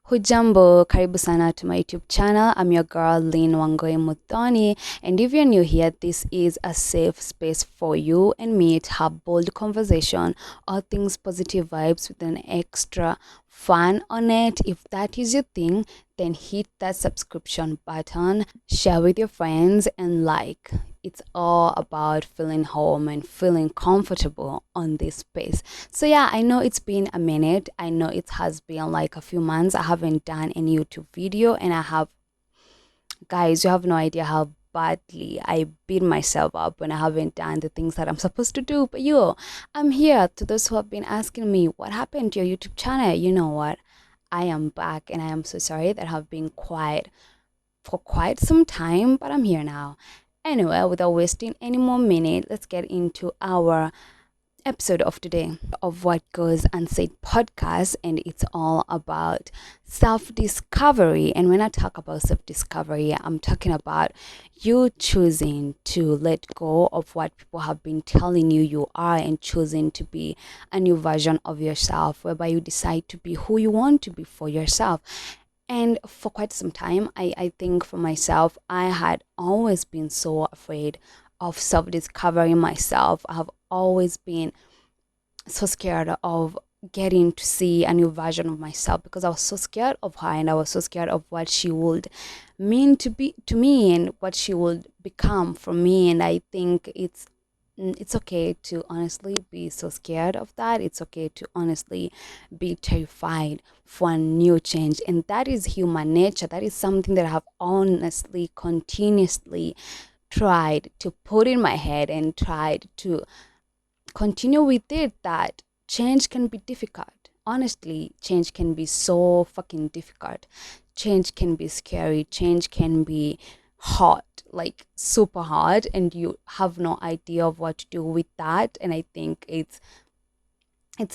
Hujambo, karibu sana to my YouTube channel. I'm your girl, Lynn Wangoi Muthoni. And if you're new here, this is a safe space for you and me to have bold conversation, all things positive vibes with an extra fun on it. If that is your thing, then hit that subscription button, share with your friends, and like. It's all about feeling home and feeling comfortable on this space. So yeah, I know it's been a minute. I know it has been like a few months. I haven't done any YouTube video, and guys, you have no idea how badly I beat myself up when I haven't done the things that I'm supposed to do. But I'm here. To those who have been asking me what happened to your YouTube channel, you know what? I am back, and I am so sorry that I have been quiet for quite some time, but I'm here now. Anyway, without wasting any more minute, let's get into our episode of today of What Goes Unsaid podcast, and it's all about self-discovery. And when I talk about self-discovery, I'm talking about you choosing to let go of what people have been telling you are and choosing to be a new version of yourself, whereby you decide to be who you want to be for yourself. And for quite some time, I think for myself, I had always been so afraid of self-discovering myself. I have always been so scared of getting to see a new version of myself because I was so scared of her, and I was so scared of what she would mean to be to me and what she would become for me. And I think it's okay to honestly be so scared of that. It's okay to honestly be terrified for a new change. And that is human nature. That is something that I have honestly continuously tried to put in my head and tried to continue with it, that change can be difficult. Honestly, change can be so fucking difficult. Change can be scary. Change can be hot, like super hard, and you have no idea of what to do with that. And I think it's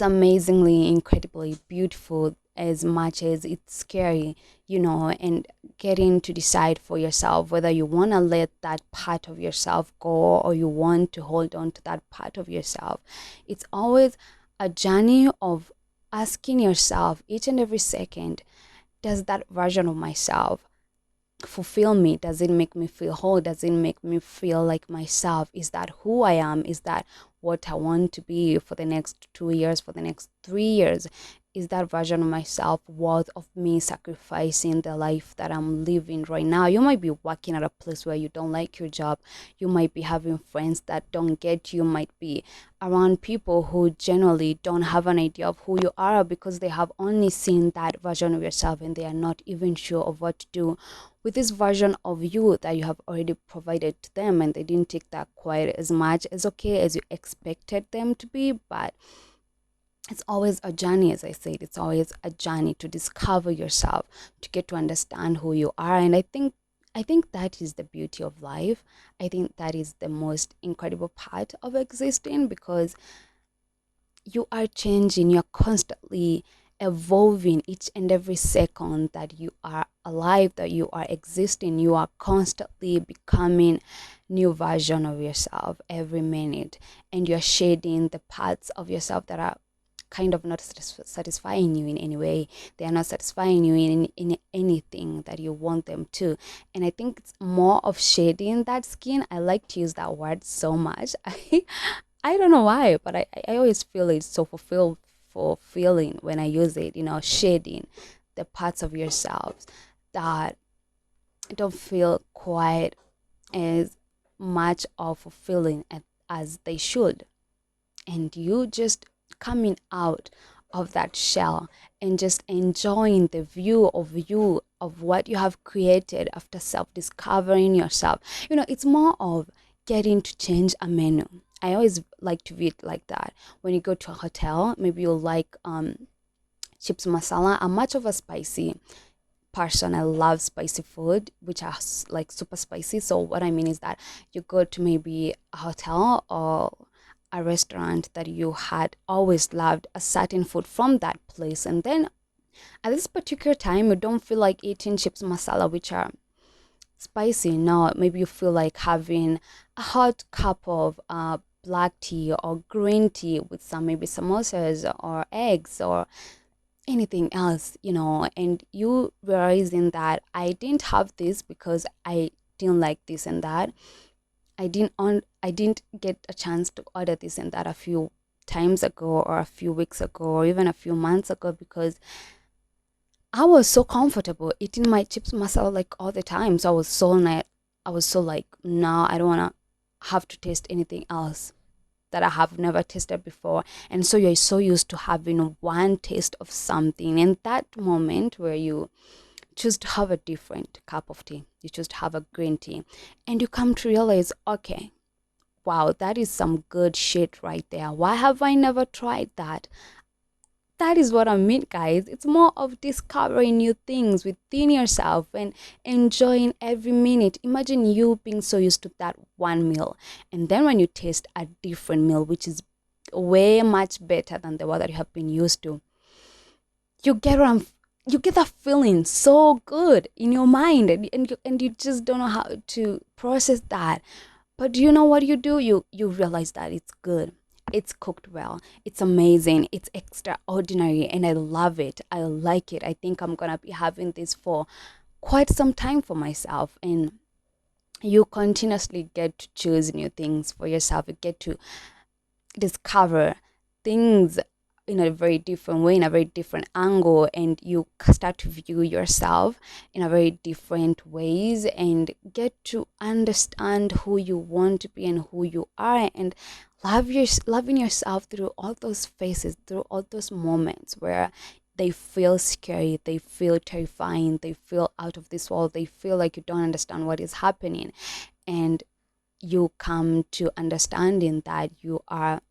amazingly, incredibly beautiful as much as it's scary, and getting to decide for yourself whether you want to let that part of yourself go or you want to hold on to that part of yourself. It's always a journey of asking yourself each and every second, does that version of myself fulfill me? Does it make me feel whole? Does it make me feel like myself? Is that who I am? Is that what I want to be for the next 2 years, for the next 3 years? Is that version of myself worth of me sacrificing the life that I'm living right now? You might be working at a place where you don't like your job. You might be having friends that don't get you. You might be around people who generally don't have an idea of who you are because they have only seen that version of yourself, and they are not even sure of what to do with this version of you that you have already provided to them, and they didn't take that quite as much as okay as you expected them to be. But it's always a journey. As I said, it's always a journey to discover yourself, to get to understand who you are. And I think that is the beauty of life. I think that is the most incredible part of existing, because you are changing, you're constantly evolving each and every second that you are alive, that you are existing. You are constantly becoming new version of yourself every minute, and you're shading the parts of yourself that are kind of not satisfying you in any way. They are not satisfying you in anything that you want them to. And I think it's more of shading that skin. I like to use that word so much. I don't know why, but I always feel it's so fulfilling when I use it, shading the parts of yourselves that don't feel quite as much of fulfilling as they should. And you just coming out of that shell and just enjoying the view of you, of what you have created after self-discovering yourself. It's more of getting to change a menu. I always like to view it like that. When you go to a hotel, maybe you'll like chips masala. I'm much of a spicy person. I love spicy food, which are like super spicy. So what I mean is that you go to maybe a hotel or a restaurant that you had always loved a certain food from that place, and then at this particular time you don't feel like eating chips masala, which are spicy. No, maybe you feel like having a hot cup of black tea or green tea with some maybe samosas or eggs or anything else, and you realizing that I didn't have this because I didn't like this and that. I didn't get a chance to order this and that a few times ago, or a few weeks ago, or even a few months ago, because I was so comfortable eating my chips masala like all the time. So I was so like, no, I don't wanna have to taste anything else that I have never tasted before. And so you're so used to having one taste of something. And that moment where you choose to have a different cup of tea, you choose to have a green tea, and you come to realize, okay, wow, that is some good shit right there. Why have I never tried that? That is what I mean, guys. It's more of discovering new things within yourself and enjoying every minute. Imagine you being so used to that one meal, and then when you taste a different meal, which is way much better than the one that you have been used to, you get what I'm you get that feeling so good in your mind, and you just don't know how to process that. But do you know what you do? You realize that it's good. It's cooked well. It's amazing. It's extraordinary, and I love it. I like it. I think I'm gonna be having this for quite some time for myself. And you continuously get to choose new things for yourself. You get to discover things in a very different way, in a very different angle, and you start to view yourself in a very different ways, and get to understand who you want to be and who you are, and loving yourself through all those phases, through all those moments where they feel scary, they feel terrifying, they feel out of this world, they feel like you don't understand what is happening. And you come to understanding that you are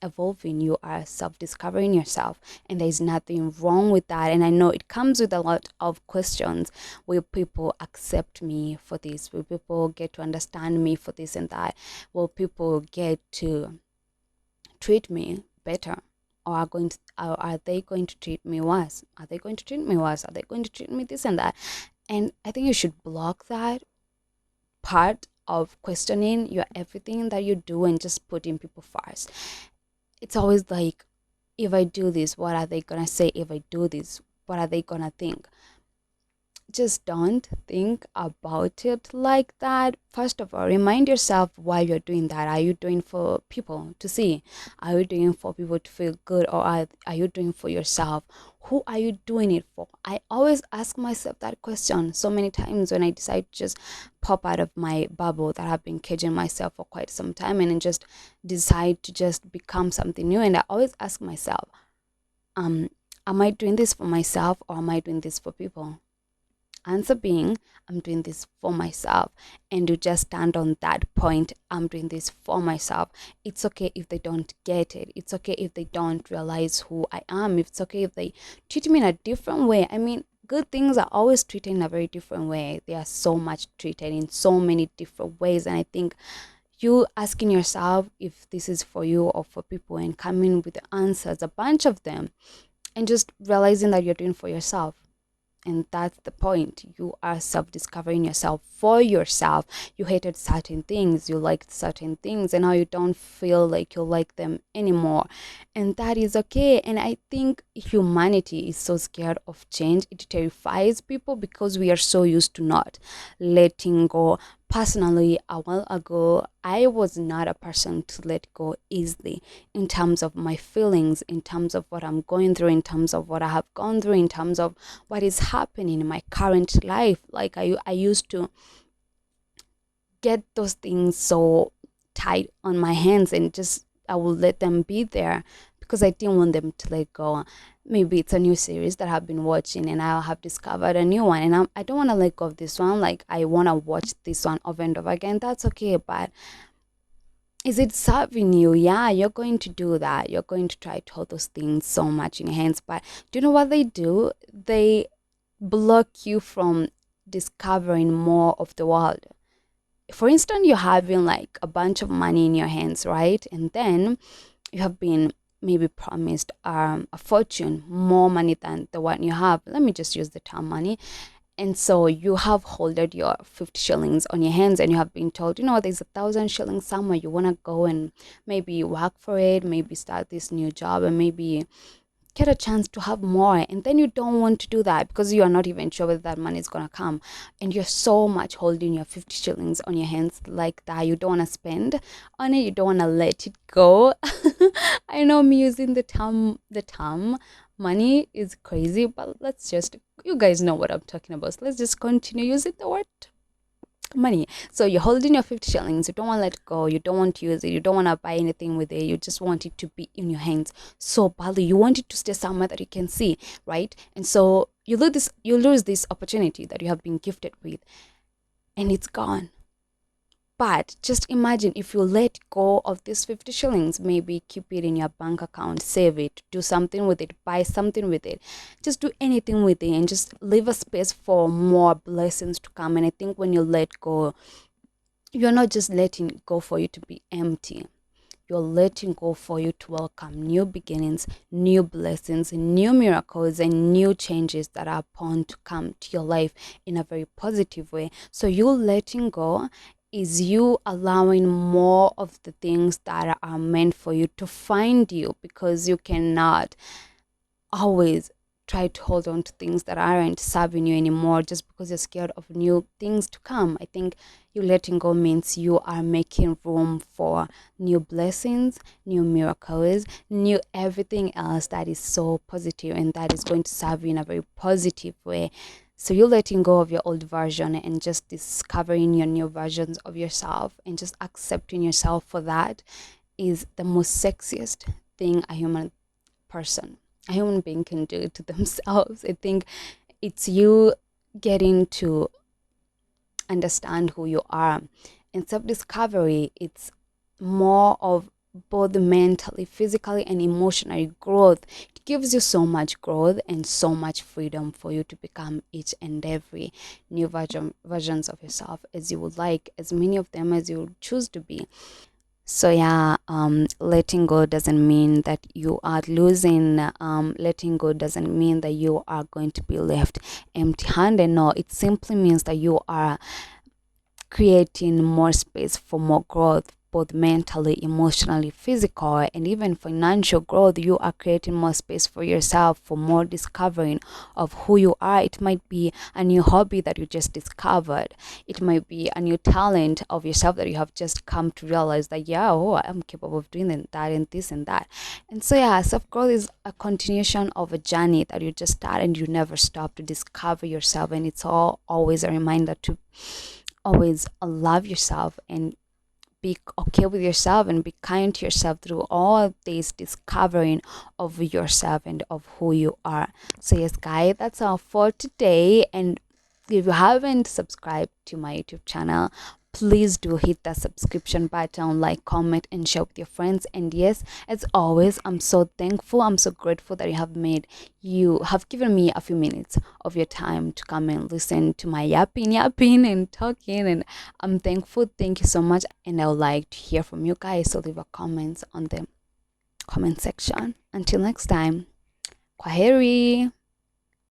evolving, you are self-discovering yourself, and there's nothing wrong with that. And I know it comes with a lot of questions. Will people accept me for this? Will people get to understand me for this and that? Will people get to treat me better, or are they going to treat me worse? Are they going to treat me worse? Are they going to treat me this and that? And I think you should block that part of questioning your everything that you do, and just putting people first. It's always like, if I do this, what are they gonna say? If I do this, what are they gonna think? Just don't think about it like that. First of all, remind yourself why you're doing that. Are you doing for people to see? Are you doing for people to feel good, or are you doing for yourself? Who are you doing it for? I always ask myself that question so many times when I decide to just pop out of my bubble that I've been caging myself for quite some time, and then just decide to just become something new. And I always ask myself, am I doing this for myself, or am I doing this for people? Answer being, I'm doing this for myself. And you just stand on that point. I'm doing this for myself. It's okay if they don't get it. It's okay if they don't realize who I am. It's okay if they treat me in a different way. I mean, good things are always treated in a very different way. They are so much treated in so many different ways. And I think you asking yourself if this is for you or for people, and coming with the answers, a bunch of them, and just realizing that you're doing for yourself. And that's the point. You are self-discovering yourself for yourself. You hated certain things, you liked certain things, and now you don't feel like you like them anymore. And that is okay. And I think humanity is so scared of change. It terrifies people because we are so used to not letting go. Personally, a while ago, I was not a person to let go easily, in terms of my feelings, in terms of what I'm going through, in terms of what I have gone through, in terms of what is happening in my current life. Like I used to get those things so tight on my hands, and just I will let them be there because I didn't want them to let go. Maybe it's a new series that I've been watching, and I have discovered a new one, and I don't want to let go of this one. Like, I want to watch this one over and over again. That's okay, but is it serving you? Yeah, you're going to do that. You're going to try to hold those things so much in your hands, but do you know what they do? They block you from discovering more of the world. For instance, you're having like a bunch of money in your hands, right? And then you have been maybe promised a fortune, more money than the one you have. Let me just use the term money. And so you have holded your 50 shillings on your hands, and you have been told, there's 1,000 shillings somewhere. You want to go and maybe work for it, maybe start this new job, and maybe get a chance to have more, and then you don't want to do that because you are not even sure whether that money is gonna come, and you're so much holding your 50 shillings on your hands like that. You don't want to spend on it, you don't want to let it go. I know I'm using the term money is crazy, but let's just, you guys know what I'm talking about, so let's just continue using the word money. So you're holding your 50 shillings, you don't want to let go, you don't want to use it, you don't want to buy anything with it, you just want it to be in your hands so badly. You want it to stay somewhere that you can see, right? And so you lose this opportunity that you have been gifted with, and it's gone. But just imagine if you let go of these 50 shillings, maybe keep it in your bank account, save it, do something with it, buy something with it, just do anything with it, and just leave a space for more blessings to come. And I think when you let go, you're not just letting go for you to be empty. You're letting go for you to welcome new beginnings, new blessings, new miracles, and new changes that are bound to come to your life in a very positive way. So you letting go is you allowing more of the things that are meant for you to find you, because you cannot always try to hold on to things that aren't serving you anymore just because you're scared of new things to come. I think you letting go means you are making room for new blessings, new miracles, new everything else that is so positive and that is going to serve you in a very positive way. So you're letting go of your old version and just discovering your new versions of yourself, and just accepting yourself for that is the most sexiest thing a human being can do to themselves. I think it's you getting to understand who you are. And self-discovery, it's more of both mentally, physically, and emotionally growth. It gives you so much growth and so much freedom for you to become each and every new versions of yourself as you would like, as many of them as you choose to be. So yeah, letting go doesn't mean that you are losing. Letting go doesn't mean that you are going to be left empty-handed. No, it simply means that you are creating more space for more growth, both mentally, emotionally, physical, and even financial growth. You are creating more space for yourself, for more discovering of who you are. It might be a new hobby that you just discovered. It might be a new talent of yourself that you have just come to realize that, yeah, oh, I'm capable of doing that and this and that. And so yeah, self-growth is a continuation of a journey that you just start and you never stop to discover yourself. And it's always a reminder to always love yourself and be okay with yourself and be kind to yourself through all this discovering of yourself and of who you are. So yes, guys, that's all for today. And if you haven't subscribed to my YouTube channel, please do hit that subscription button, like, comment, and share with your friends. And yes, as always, I'm so thankful, I'm so grateful that you have given me a few minutes of your time to come and listen to my yapping and talking. And I'm thankful. Thank you so much. And I would like to hear from you guys, so leave a comment on the comment section. Until next time, kwaheri.